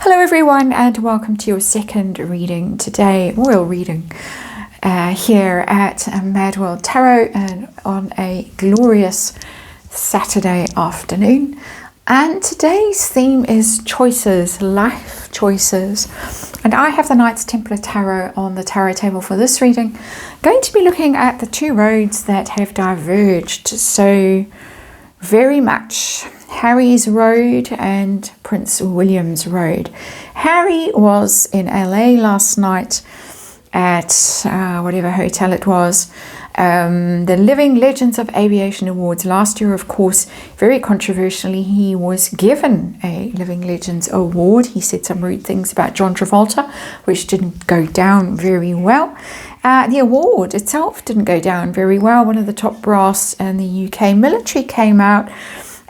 Hello everyone, and welcome to your second reading today, royal reading here at MadWorldTarot, and on a glorious Saturday afternoon. And today's theme is choices, life choices. And I have the Knights Templar Tarot on the tarot table for this reading. Going to be looking at the two roads that have diverged so very much. Harry's road and Prince William's road. Harry was in LA last night at whatever hotel it was. The Living Legends of Aviation Awards. Last year, of course, very controversially, he was given a Living Legends Award. He said some rude things about John Travolta, which didn't go down very well. The award itself didn't go down very well. One of the top brass in the UK military came out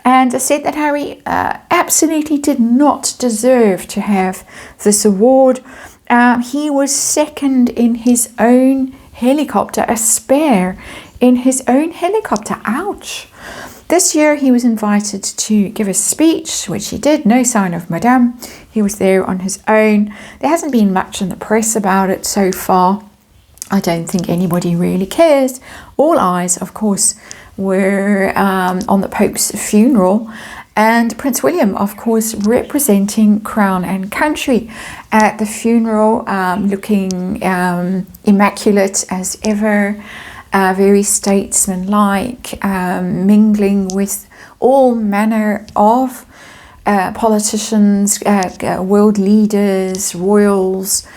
and said that Harry absolutely did not deserve to have this award. He was second in his own helicopter, a spare in his own helicopter. Ouch! This year he was invited to give a speech, which he did. No sign of Madame. He was there on his own. There hasn't been much in the press about it so far. I don't think anybody really cares. All eyes, of course, were on the Pope's funeral, and Prince William, of course, representing Crown and Country at the funeral, looking immaculate as ever, very statesmanlike, mingling with all manner of politicians, world leaders, royals,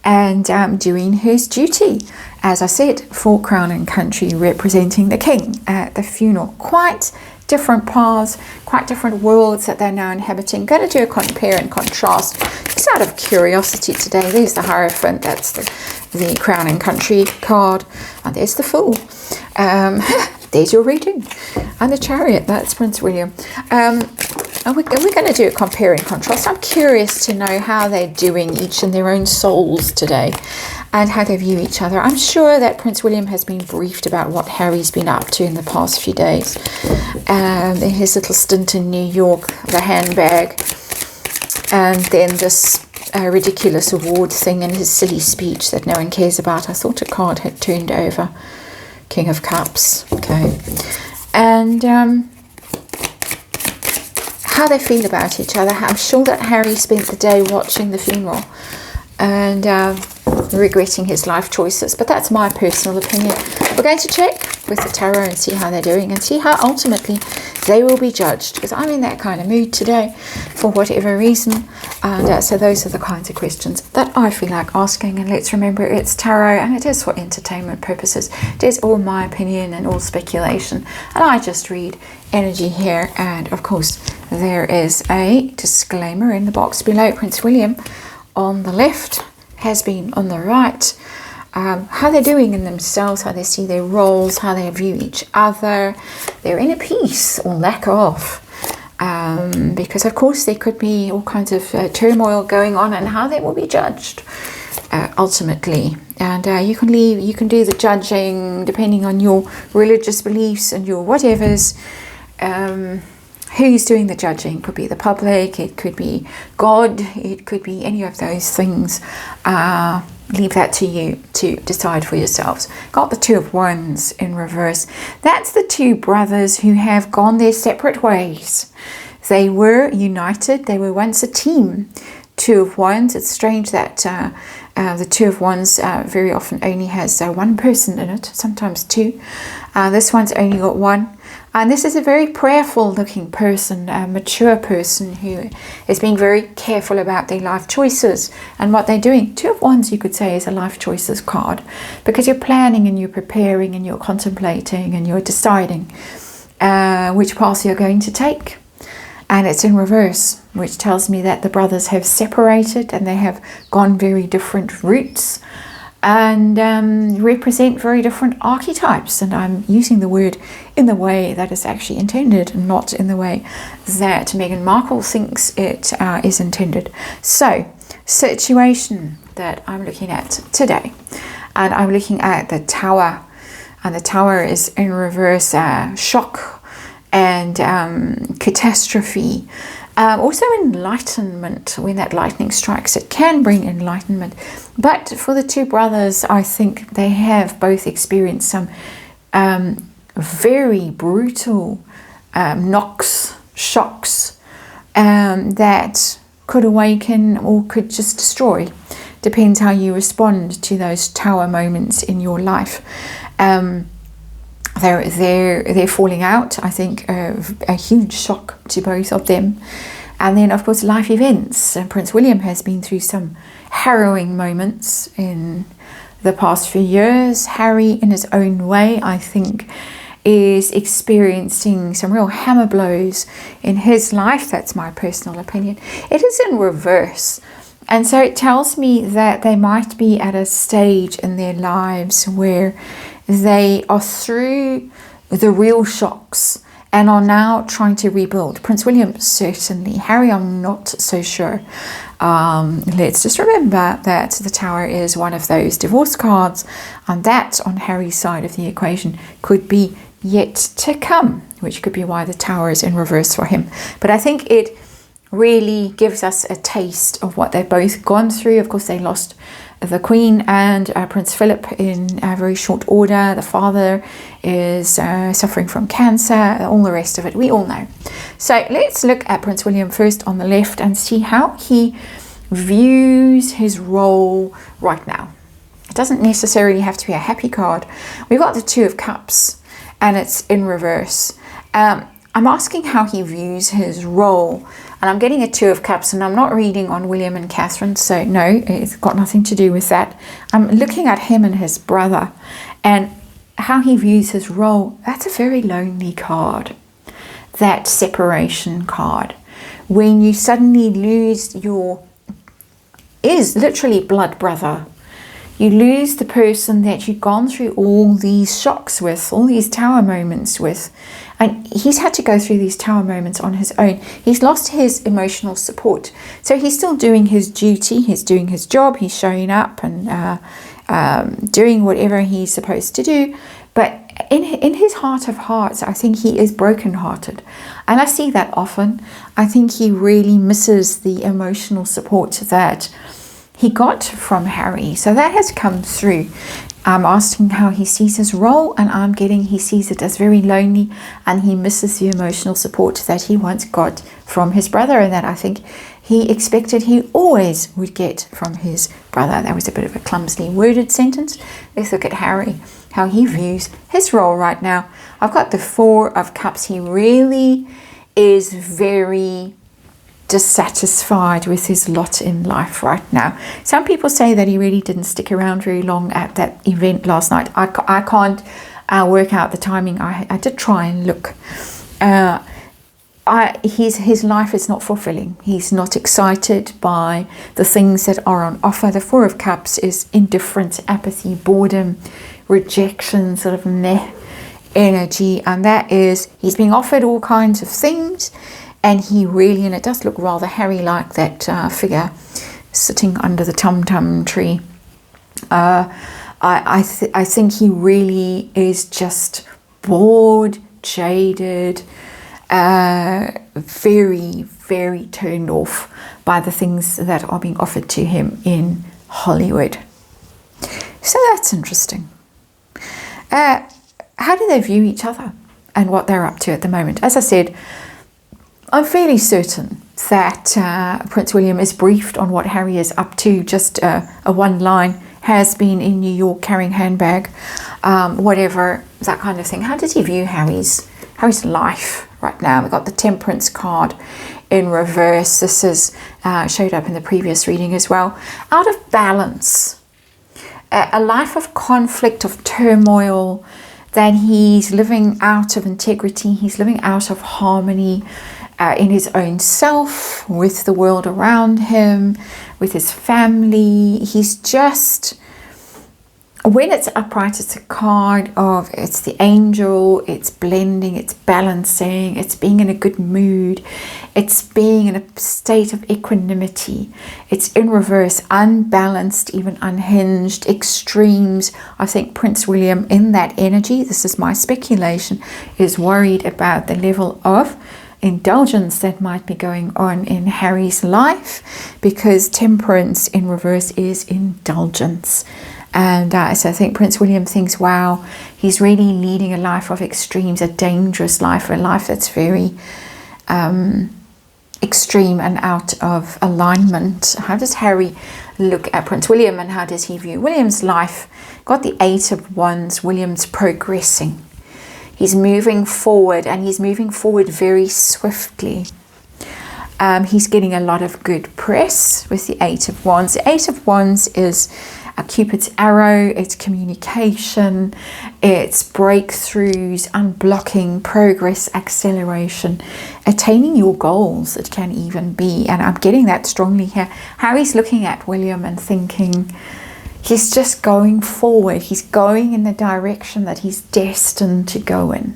and doing his duty, as I said, for Crown and Country, representing the King at the funeral. Quite different paths, quite different worlds that they're now inhabiting. Going to do a compare and contrast, just out of curiosity today. There's the Hierophant, that's the Crown and Country card, and there's the Fool. There's your reading. And the Chariot, that's Prince William. And we're going to do a compare and contrast. I'm curious to know how they're doing, each in their own souls today, and how they view each other. I'm sure that Prince William has been briefed about what Harry's been up to in the past few days. His little stint in New York, the handbag, and then this ridiculous award thing and his silly speech that no one cares about. I thought a card had turned over. King of Cups. Okay. And how they feel about each other. I'm sure that Harry spent the day watching the funeral and regretting his life choices, but that's my personal opinion. We're going to check with the tarot and see how they're doing and see how ultimately they will be judged, because I'm in that kind of mood today for whatever reason. And so those are the kinds of questions that I feel like asking. And let's remember, it's tarot and it is for entertainment purposes. It is all my opinion and all speculation, and I just read energy here. And of course there is a disclaimer in the box below. Prince William on the left, has been on the right. How they're doing in themselves, how they see their roles, how they view each other, their inner peace or lack of, because of course there could be all kinds of turmoil going on, and how they will be judged ultimately. And you can do the judging depending on your religious beliefs and your whatevers. Who's doing the judging? Could be the public, it could be God, it could be any of those things. Leave that to you to decide for yourselves. Got the Two of Wands in reverse. That's the two brothers who have gone their separate ways. They were united. They were once a team. Two of Wands. It's strange that the Two of Wands very often only has one person in it, sometimes two. This one's only got one. And this is a very prayerful looking person, a mature person who is being very careful about their life choices and what they're doing. Two of Wands, you could say, is a life choices card, because you're planning and you're preparing and you're contemplating and you're deciding which path you're going to take. And it's in reverse, which tells me that the brothers have separated and they have gone very different routes and represent very different archetypes. And I'm using the word in the way that is actually intended, not in the way that Meghan Markle thinks it is intended. So, situation that I'm looking at today, and I'm looking at the Tower, and the Tower is in reverse, shock and catastrophe, Also enlightenment. When that lightning strikes, it can bring enlightenment. But for the two brothers, I think they have both experienced some very brutal knocks, shocks that could awaken or could just destroy. Depends how you respond to those tower moments in your life. They're falling out, I think, a huge shock to both of them. And then, of course, life events. Prince William has been through some harrowing moments in the past few years. Harry, in his own way, I think, is experiencing some real hammer blows in his life. That's my personal opinion. It is in reverse. And so it tells me that they might be at a stage in their lives where they are through the real shocks and are now trying to rebuild. Prince William, certainly. Harry, I'm not so sure. Let's just remember that the Tower is one of those divorce cards, and that on Harry's side of the equation could be yet to come, which could be why the Tower is in reverse for him. But I think it really gives us a taste of what they've both gone through. Of course, they lost the Queen and Prince Philip in a very short order. The father is suffering from cancer, all the rest of it we all know. So let's look at Prince William first on the left and see how he views his role right now. It doesn't necessarily have to be a happy card. We've got the Two of Cups and it's in reverse. I'm asking how he views his role, and I'm getting a Two of Cups, and I'm not reading on William and Catherine, so no, it's got nothing to do with that. I'm looking at him and his brother and how he views his role. That's a very lonely card, that separation card. When you suddenly lose your, is literally blood brother. You lose the person that you've gone through all these shocks with, all these tower moments with. And he's had to go through these tower moments on his own. He's lost his emotional support. So he's still doing his duty. He's doing his job. He's showing up and doing whatever he's supposed to do. But in his heart of hearts, I think he is brokenhearted. And I see that often. I think he really misses the emotional support that he got from Harry. So that has come through. I'm asking how he sees his role, and I'm getting he sees it as very lonely, and he misses the emotional support that he once got from his brother, and that I think he expected he always would get from his brother. That was a bit of a clumsily worded sentence. Let's look at Harry, how he views his role right now. I've got the Four of Cups. He really is very dissatisfied with his lot in life right now. Some people say that he really didn't stick around very long at that event last night. I can't work out the timing. I did try and look. His life is not fulfilling. He's not excited by the things that are on offer. The Four of Cups is indifference, apathy, boredom, rejection, sort of meh energy, and that is he's being offered all kinds of things. And he really, and it does look rather Harry-like, that figure sitting under the tum-tum tree. I think he really is just bored, jaded, very, very turned off by the things that are being offered to him in Hollywood. So that's interesting. How do they view each other and what they're up to at the moment? As I said, I'm fairly certain that Prince William is briefed on what Harry is up to. Just a one line, has been in New York carrying handbag, whatever, that kind of thing. How does he view Harry's life right now? We've got the Temperance card in reverse. This is showed up in the previous reading as well. Out of balance, a life of conflict, of turmoil, that he's living out of integrity, he's living out of harmony, in his own self, with the world around him, with his family. He's just, when it's upright, it's a card of, it's the angel, it's blending, it's balancing, it's being in a good mood, it's being in a state of equanimity. It's in reverse, unbalanced, even unhinged, extremes. I think Prince William, in that energy, this is my speculation, is worried about the level of indulgence that might be going on in Harry's life, because Temperance in reverse is indulgence. And so I think Prince William thinks, wow, he's really leading a life of extremes, a dangerous life, a life that's very extreme and out of alignment. How does Harry look at Prince William, and how does he view William's life? Got the 8 of Wands. William's progressing. He's moving forward, and he's moving forward very swiftly. He's getting a lot of good press with the 8 of Wands. The 8 of Wands is a Cupid's arrow. It's communication, it's breakthroughs, unblocking, progress, acceleration, attaining your goals. It can even be, and I'm getting that strongly here. Harry's looking at William and thinking, he's just going forward. He's going in the direction that he's destined to go in,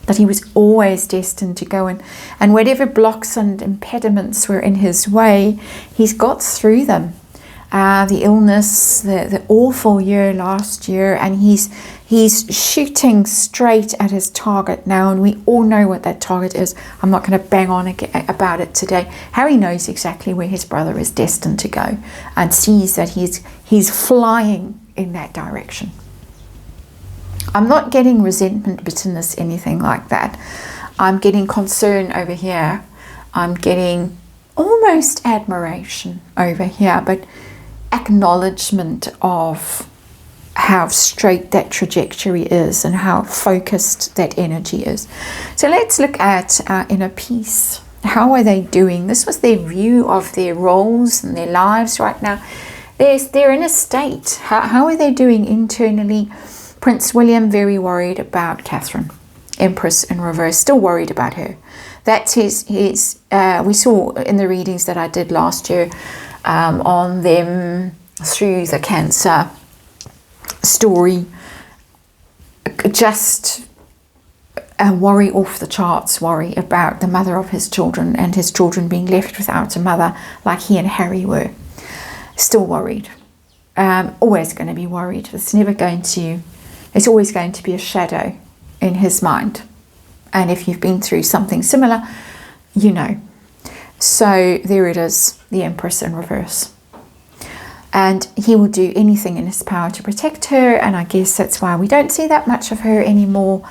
that he was always destined to go in. And whatever blocks and impediments were in his way, he's got through them. The illness, the awful year last year, and he's shooting straight at his target now, and we all know what that target is. I'm not going to bang on about it today. Harry knows exactly where his brother is destined to go, and sees that he's flying in that direction. I'm not getting resentment, bitterness, anything like that. I'm getting concern over here. I'm getting almost admiration over here, but acknowledgement of how straight that trajectory is and how focused that energy is. So let's look at inner peace. How are they doing? This was their view of their roles and their lives right now. They're in a state. How are they doing internally? Prince William, very worried about Catherine. Empress in reverse, still worried about her. That's his we saw in the readings that I did last year on them through the Cancer story, just a worry off the charts, worry about the mother of his children and his children being left without a mother like he and Harry were. Still worried, always going to be worried. It's always going to be a shadow in his mind. And if you've been through something similar, you know. So there it is, the Empress in reverse. And he will do anything in his power to protect her, and I guess that's why we don't see that much of her anymore.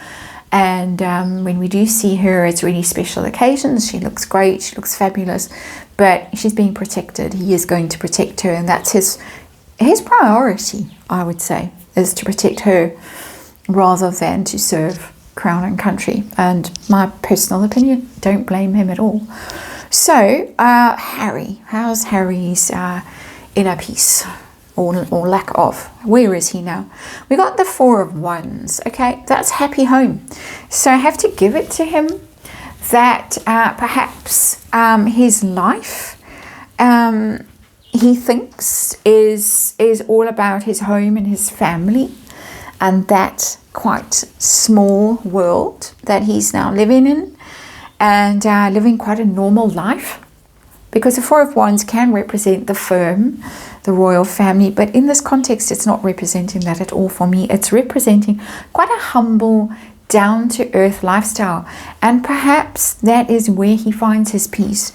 And when we do see her, it's really special occasions. She looks great, she looks fabulous, but she's being protected. He is going to protect her, and that's his priority, I would say, is to protect her rather than to serve Crown and Country. And my personal opinion, don't blame him at all. So Harry, how's Harry's inner peace or lack of? Where is he now? We got the 4 of Wands. Okay, that's happy home. So I have to give it to him that perhaps his life he thinks is all about his home and his family, and that quite small world that he's now living in, and living quite a normal life, because the 4 of Wands can represent the firm, the royal family, but in this context it's not representing that at all for me. It's representing quite a humble, down-to-earth lifestyle, and perhaps that is where he finds his peace.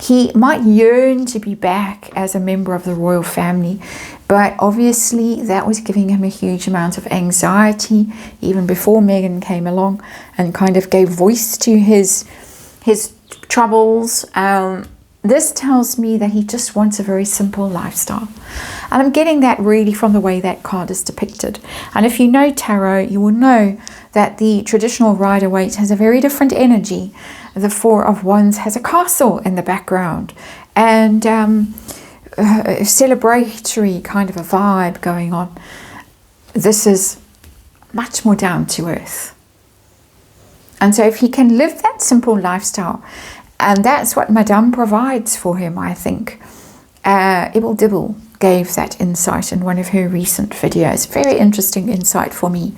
He might yearn to be back as a member of the royal family, but obviously that was giving him a huge amount of anxiety even before Meghan came along and kind of gave voice to his troubles. This tells me that he just wants a very simple lifestyle. And I'm getting that really from the way that card is depicted. And if you know tarot, you will know that the traditional Rider-Waite has a very different energy. The 4 of Wands has a castle in the background, and a celebratory kind of a vibe going on. This is much more down to earth. And so if he can live that simple lifestyle, and that's what Madame provides for him, I think. Ibble Dibble gave that insight in one of her recent videos. Very interesting insight for me,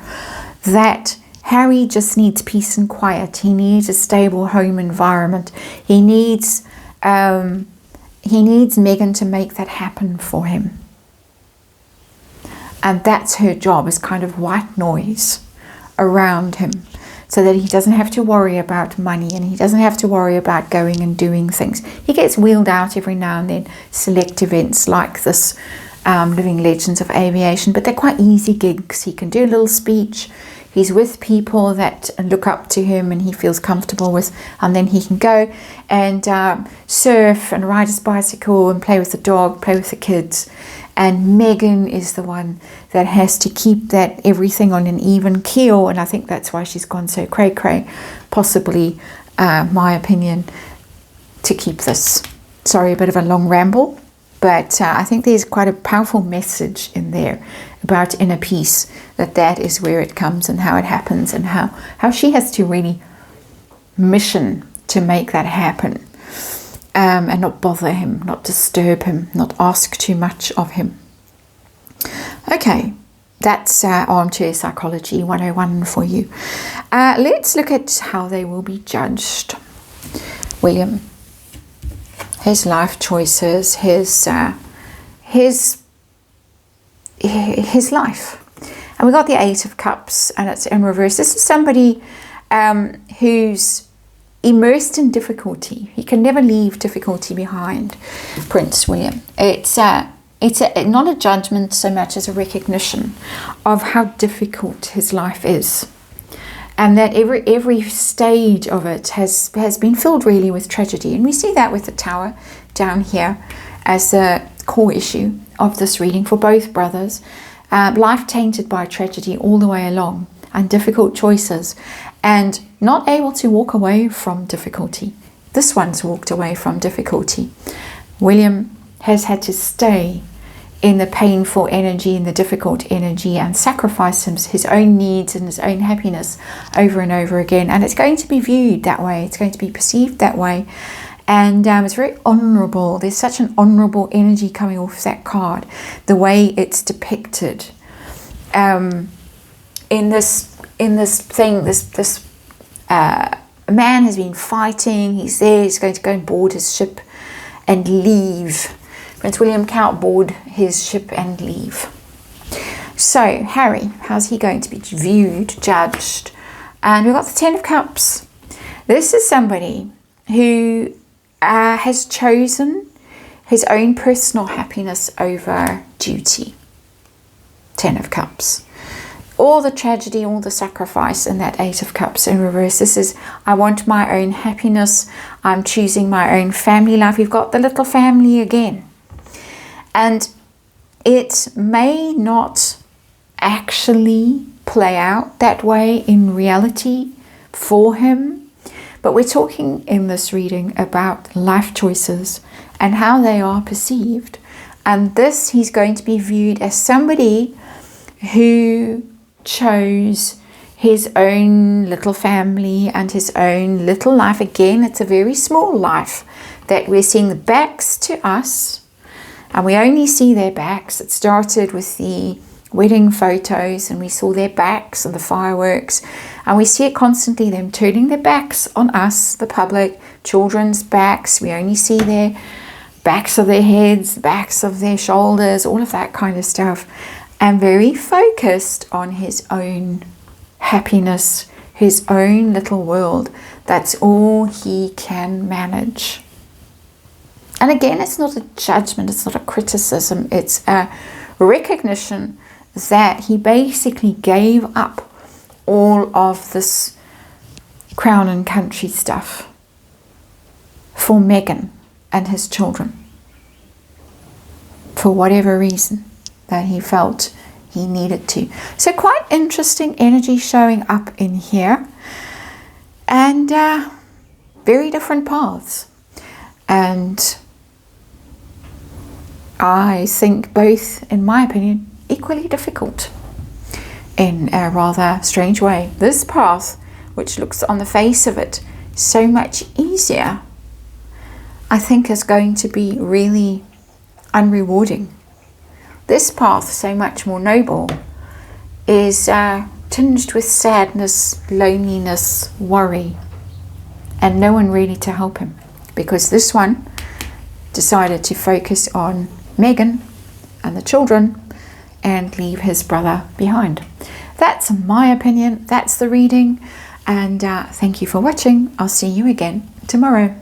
that Harry just needs peace and quiet. He needs a stable home environment. He needs Meghan to make that happen for him. And that's her job, is kind of white noise around him. so that he doesn't have to worry about money and he doesn't have to worry about going and doing things. He gets wheeled out every now and then, select events like this Living Legends of Aviation, but they're quite easy gigs. He can do a little speech. He's with people that look up to him and he feels comfortable with, and then he can go and surf and ride his bicycle and play with the dog, play with the kids. And Megan is the one that has to keep that everything on an even keel, and I think that's why she's gone so cray-cray, possibly, my opinion, to keep this. Sorry, a bit of a long ramble, but I think there's quite a powerful message in there about inner peace, that is where it comes and how it happens, and how she has to really mission to make that happen. And not bother him, not disturb him, not ask too much of him. Okay, that's Armchair Psychology 101 for you. Let's look at how they will be judged. William, his life choices, his life. And we got the Eight of Cups, and it's in reverse. This is somebody who's immersed in difficulty. He can never leave difficulty behind, Prince William. It's not a judgment so much as a recognition of how difficult his life is, and that every stage of it has been filled really with tragedy. And we see that with the Tower down here as the core issue of this reading for both brothers. Life tainted by tragedy all the way along, and difficult choices, and not able to walk away from difficulty. This one's walked away from difficulty. William has had to stay in the painful energy, in the difficult energy, and sacrifice his own needs and his own happiness over and over again. And it's going to be viewed that way. It's going to be perceived that way. And it's very honourable. There's such an honourable energy coming off that card, the way it's depicted. In this thing, this man has been fighting. He's there. He's going to go and board his ship and leave. Prince William cannot board his ship and leave. So Harry, how's he going to be viewed, judged? And we've got the Ten of Cups. This is somebody who has chosen his own personal happiness over duty. Ten of Cups. All the tragedy, all the sacrifice in that Eight of Cups in reverse. This is, I want my own happiness. I'm choosing my own family life. We've got the little family again. And it may not actually play out that way in reality for him, but we're talking in this reading about life choices and how they are perceived. And this, he's going to be viewed as somebody who chose his own little family and his own little life. Again, it's a very small life that we're seeing the backs to us, and we only see their backs. It started with the wedding photos, and we saw their backs and the fireworks, and we see it constantly, them turning their backs on us, the public, children's backs. We only see their backs of their heads, backs of their shoulders, all of that kind of stuff. And very focused on his own happiness, his own little world. That's all he can manage. And again, it's not a judgment, it's not a criticism, it's a recognition that he basically gave up all of this crown and country stuff for Meghan and his children, for whatever reason that he felt he needed to. So quite interesting energy showing up in here, and very different paths. And I think both, in my opinion, equally difficult in a rather strange way. This path, which looks on the face of it so much easier, I think is going to be really unrewarding. This path, so much more noble, is tinged with sadness, loneliness, worry, and no one really to help him, because this one decided to focus on Meghan and the children and leave his brother behind. That's my opinion. That's the reading. And thank you for watching. I'll see you again tomorrow.